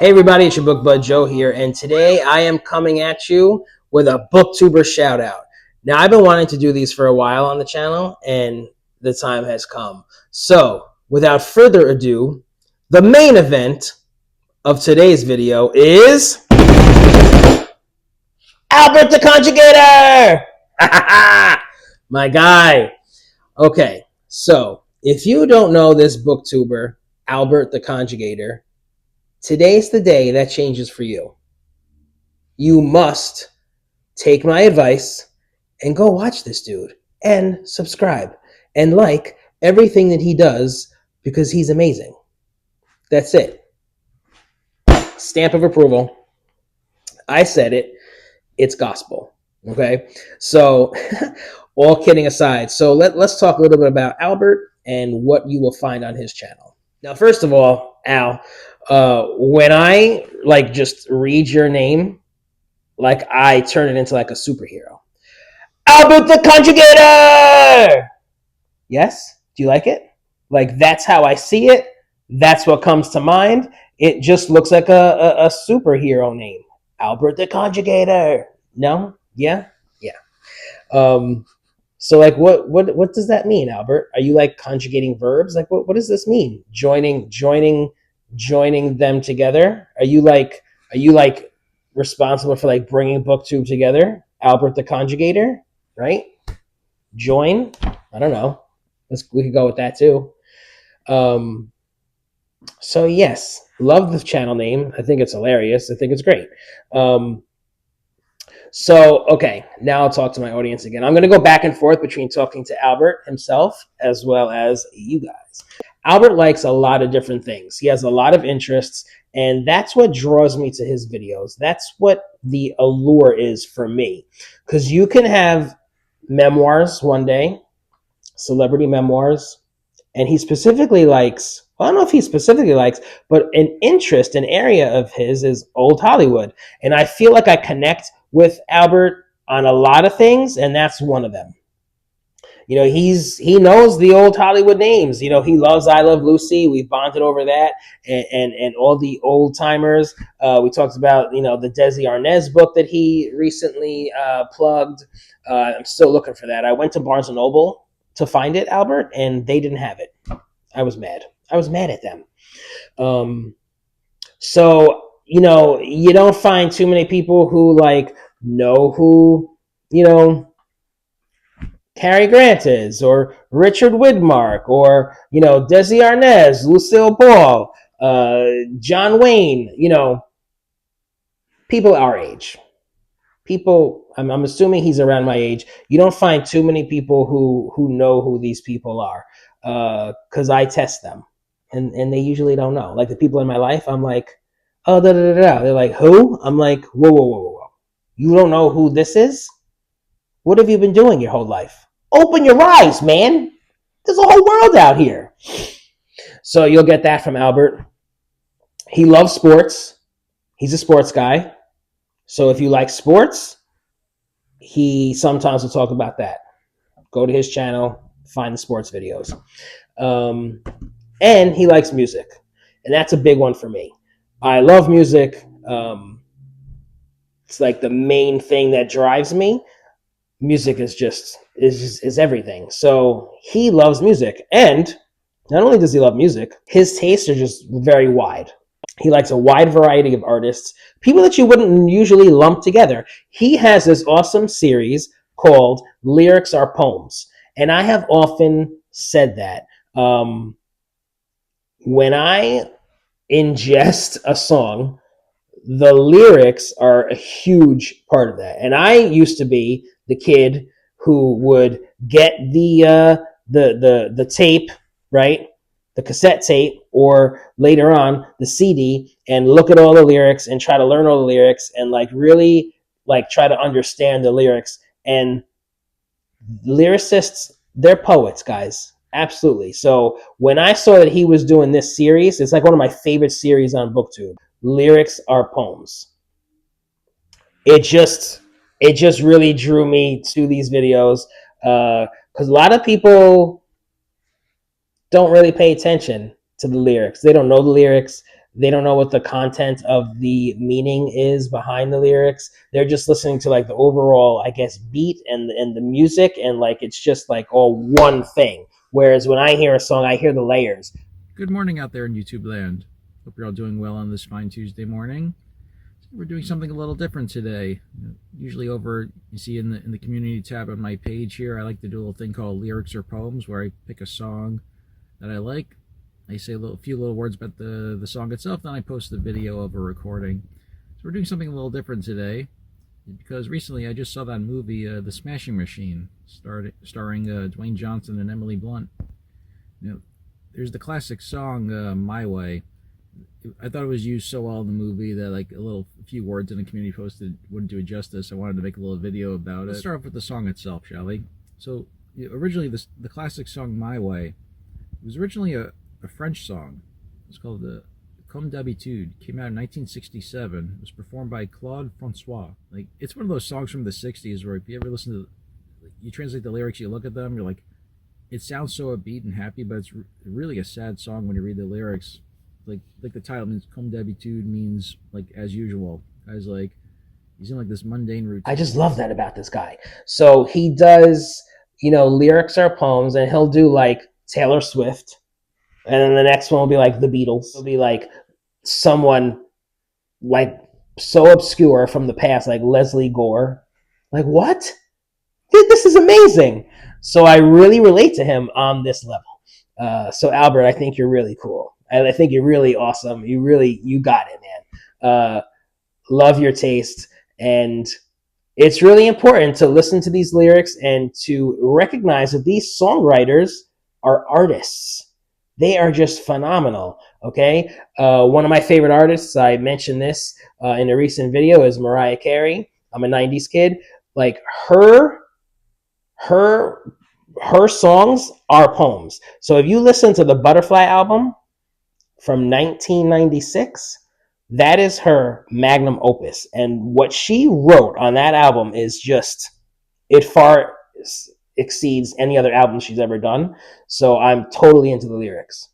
Hey everybody, it's your book bud Joe here, and today I am coming at you with a Booktuber shout out. Now, I've been wanting to do these for a while on the channel, and the time has come. So, without further ado, the main event of today's video is Albert the Conjugator! My guy. Okay, so if you don't know this Booktuber, Albert the Conjugator, today's the day that changes for you. You must take my advice and go watch this dude and subscribe and like everything that he does because he's amazing. That's it. Stamp of approval. I said it. It's gospel. Okay? So, all kidding aside, so let's talk a little bit about Albert and what you will find on his channel. Now, first of all, Al, when I just read your name, I turn it into a superhero. Albert the Conjugator! Yes? Do you like it? That's how I see it. That's what comes to mind. It just looks like a superhero name. Albert the Conjugator. No? Yeah? Yeah. So what does that mean, Albert? Are you conjugating verbs? What does this mean? Joining them together? Are you responsible for bringing Booktube together? Albert the Conjugator, right? Join? I don't know. We could go with that too. So yes, love the channel name. I think it's hilarious. I think it's great. So, okay, now I'll talk to my audience again. I'm going to go back and forth between talking to Albert himself as well as you guys. Albert likes a lot of different things. He has a lot of interests, and that's what draws me to his videos. That's what the allure is for me. Because you can have memoirs one day, celebrity memoirs, and he specifically likes, well, I don't know if he specifically likes, but an interest, an area of his is old Hollywood. And I feel like I connect with Albert on a lot of things, and that's one of them. He knows the old Hollywood names. He loves I Love Lucy. We've bonded over that, and all the old timers. We talked about the Desi Arnaz book that he recently plugged. I'm still looking for that. I went to Barnes and Noble to find it, Albert, and they didn't have it. I was mad. I was mad at them. So you don't find too many people who know who Cary Grant is, or Richard Widmark, or Desi Arnaz, Lucille Ball, John Wayne. People our age. People, I'm assuming he's around my age. You don't find too many people who know who these people are, because I test them, and they usually don't know. Like the people in my life, I'm like, oh, da da da da. They're like, who? I'm like, whoa, whoa, whoa, whoa. You don't know who this is? What have you been doing your whole life? Open your eyes, man. There's a whole world out here. So you'll get that from Albert. He loves sports. He's a sports guy. So if you like sports, he sometimes will talk about that. Go to his channel, find the sports videos. And he likes music. And that's a big one for me. I love music. It's the main thing that drives me. Music is everything. So he loves music. And not only does he love music, his tastes are just very wide. He likes a wide variety of artists, people that you wouldn't usually lump together. He has this awesome series called Lyrics Are Poems. And I have often said that when I ingest a song, the lyrics are a huge part of that. And I used to be the kid who would get the tape, right? The cassette tape, or later on the CD, and look at all the lyrics and try to learn all the lyrics and really try to understand the lyrics. And lyricists, they're poets, guys. Absolutely. So when I saw that he was doing this series, it's one of my favorite series on BookTube. Lyrics Are Poems. It just really drew me to these videos, because a lot of people don't really pay attention to the lyrics. They don't know the lyrics. they don't know what the content of the meaning is behind the lyrics. They're just listening to like the overall, I guess, beat and the music, and like it's just like all one thing. Whereas when I hear a song, I hear the layers. Good morning out there in YouTube land. Hope you're all doing well on this fine Tuesday morning. We're doing something a little different today. Usually over, you see in the community tab on my page here, I like to do a little thing called lyrics or poems, where I pick a song that I like. I say a few little words about the song itself, then I post the video of a recording. So we're doing something a little different today, because recently I just saw that movie, The Smashing Machine, starring Dwayne Johnson and Emily Blunt. You know, there's the classic song My Way. I thought it was used so well in the movie that like a few words in a community post wouldn't do it justice. I wanted to make a little video about it. Let's start off with the song itself, shall we? So originally the classic song My Way, it was originally a French song. It's called the Comme d'habitude. Came out in 1967. It was performed by Claude Francois. Like, it's one of those songs from the 60s where if you ever listen to, you translate the lyrics, you look at them, you're like, it sounds so upbeat and happy, but it's really a sad song when you read the lyrics. Like the title means Comme d'habitude means like as usual. Guy's like, he's in like this mundane routine. I just love that about this guy. So he does, lyrics or poems, and he'll do like Taylor Swift, and then the next one will be like the Beatles. It'll be like someone like so obscure from the past, like Leslie Gore. Like, what? This is amazing. So I really relate to him on this level. So Albert, I think you're really cool. I think you're really awesome. You got it, man. Love your taste. And it's really important to listen to these lyrics and to recognize that these songwriters are artists. They are just phenomenal. Okay. One of my favorite artists, I mentioned this in a recent video, is Mariah Carey. I'm a 90s kid. Like her songs are poems. So if you listen to the Butterfly album from 1996, that is her magnum opus. And what she wrote on that album is just, it far exceeds any other album she's ever done. So I'm totally into the lyrics.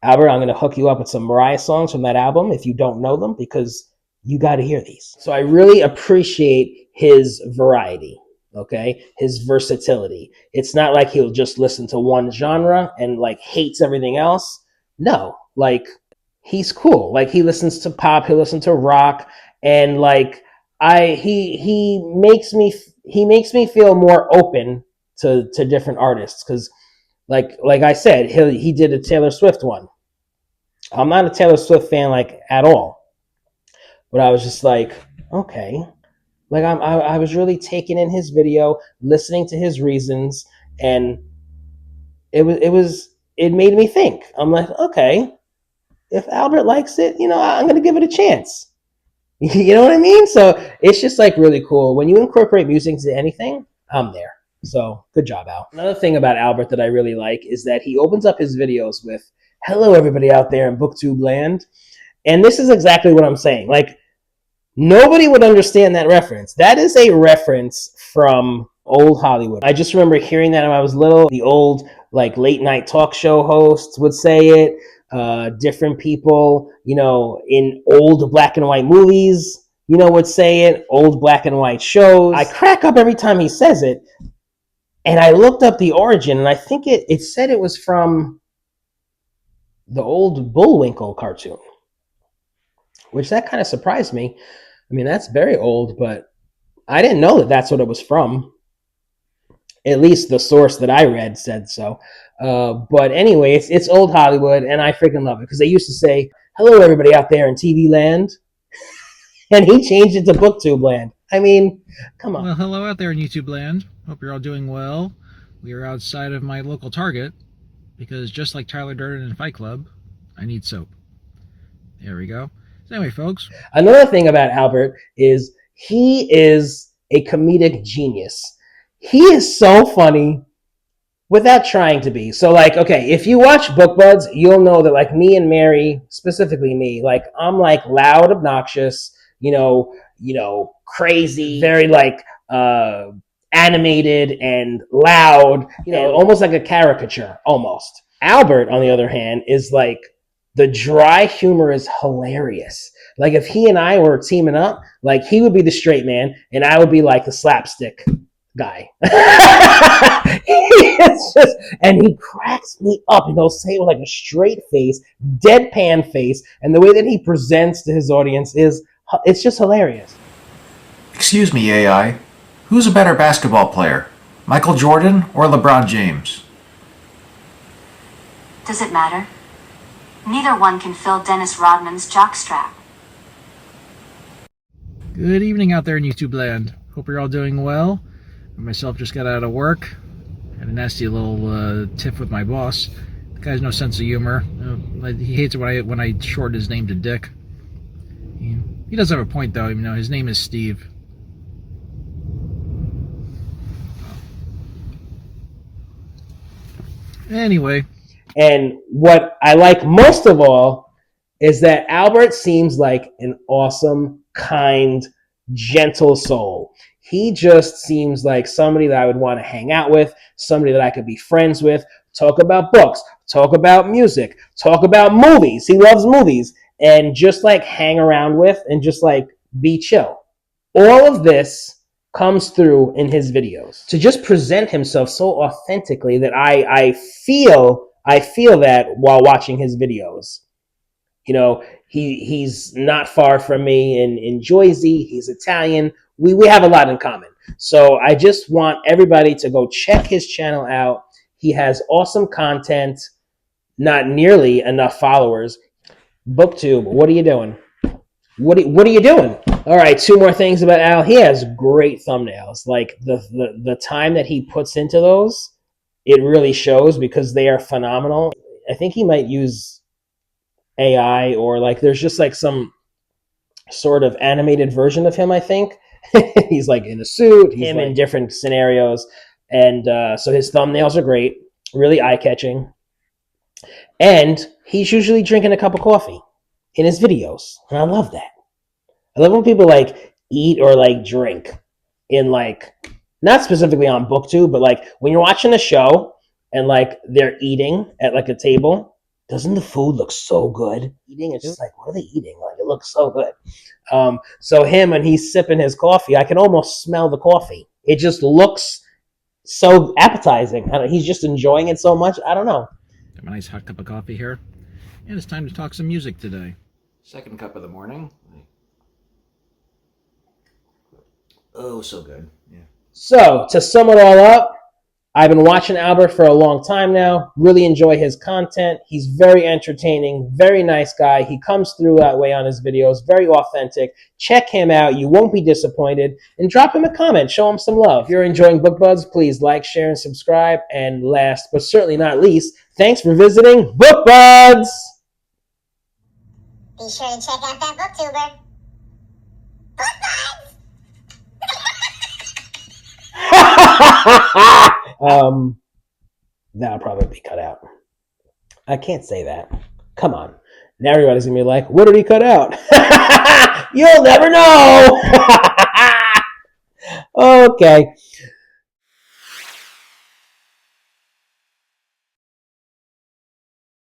Albert, I'm going to hook you up with some Mariah songs from that album if you don't know them, because you got to hear these. So I really appreciate his variety. Okay, his versatility. It's not like he'll just listen to one genre and like hates everything else. No, like he's cool. Like he listens to pop, he listens to rock, and like he makes me feel more open to different artists, because like I said, he did a Taylor Swift one. I'm not a Taylor Swift fan like at all, but I was just like, okay. Like I was really taking in his video, listening to his reasons, and it made me think. I'm like, okay, if Albert likes it, I'm gonna give it a chance. You know what I mean? So it's just like really cool when you incorporate music into anything. I'm there. So good job, Al. Another thing about Albert that I really like is that he opens up his videos with, "Hello, everybody out there in Booktube land," and this is exactly what I'm saying. Like, nobody would understand that reference. That is a reference from old Hollywood. I just remember hearing that when I was little. The old like late night talk show hosts would say it. Different people, in old black and white movies, would say it. Old black and white shows. I crack up every time he says it. And I looked up the origin, and I think it said it was from the old Bullwinkle cartoon, which that kind of surprised me. I mean, that's very old, but I didn't know that that's what it was from. At least the source that I read said so. But anyway, it's old Hollywood, and I freaking love it, because they used to say, "Hello, everybody out there in TV land," and he changed it to Booktube land. I mean, come on. Well, hello out there in YouTube land. Hope you're all doing well. We are outside of my local Target, because just like Tyler Durden in Fight Club, I need soap. There we go. So anyway, folks. Another thing about Albert is he is a comedic genius. He is so funny without trying to be. So like, okay, if you watch Book Buds, you'll know that like me and Mary, specifically me, like I'm like loud, obnoxious, crazy, very like animated and loud, almost like a caricature almost. Albert, on the other hand, is like The dry humor is hilarious. Like if he and I were teaming up, like he would be the straight man and I would be like the slapstick guy. It's just, and he cracks me up. He'll say it with like a straight face, deadpan face, and the way that he presents to his audience it's just hilarious. Excuse me, AI. Who's a better basketball player, Michael Jordan or LeBron James? Does it matter? Neither one can fill Dennis Rodman's jockstrap. Good evening out there in YouTube land. Hope you're all doing well. I myself just got out of work. Had a nasty little tiff with my boss. The guy has no sense of humor. He hates it when I shorten his name to Dick. He does have a point though. His name is Steve. Anyway. And what I like most of all is that Albert seems like an awesome, kind, gentle soul. He just seems like somebody that I would want to hang out with, somebody that I could be friends with, talk about books, talk about music, talk about movies. He loves movies. And just like hang around with and just like be chill. All of this comes through in his videos. To just present himself so authentically that I feel that while watching his videos. He's not far from me in Jersey. He's Italian. We have a lot in common. So I just want everybody to go check his channel out. He has awesome content, not nearly enough followers. Booktube, what are you doing? What are you doing? All right, 2 more things about Al. He has great thumbnails. Like the time that he puts into those, it really shows because they are phenomenal. I think he might use AI or like there's just like some sort of animated version of him, I think. He's like in a suit, him in different scenarios. And so his thumbnails are great, really eye-catching. And he's usually drinking a cup of coffee in his videos. And I love that. I love when people like eat or like drink in like, not specifically on BookTube, but like when you're watching a show and like they're eating at like a table, doesn't the food look so good? Eating, it's just like, what are they eating? Like it looks so good. So him, when he's sipping his coffee, I can almost smell the coffee. It just looks so appetizing. He's just enjoying it so much. I don't know. Got my nice hot cup of coffee here. And it's time to talk some music today. Second cup of the morning. Oh, so good. Yeah. So, to sum it all up, I've been watching Albert for a long time now. Really enjoy his content. He's very entertaining, very nice guy. He comes through that way on his videos, very authentic. Check him out. You won't be disappointed. And drop him a comment. Show him some love. If you're enjoying Book Buds, please like, share, and subscribe. And last, but certainly not least, thanks for visiting Book Buds! Be sure to check out that Booktuber. Book Buds! That'll probably be cut out. I can't say that. Come on. Now everybody's gonna be like, what did he cut out? You'll never know. Okay.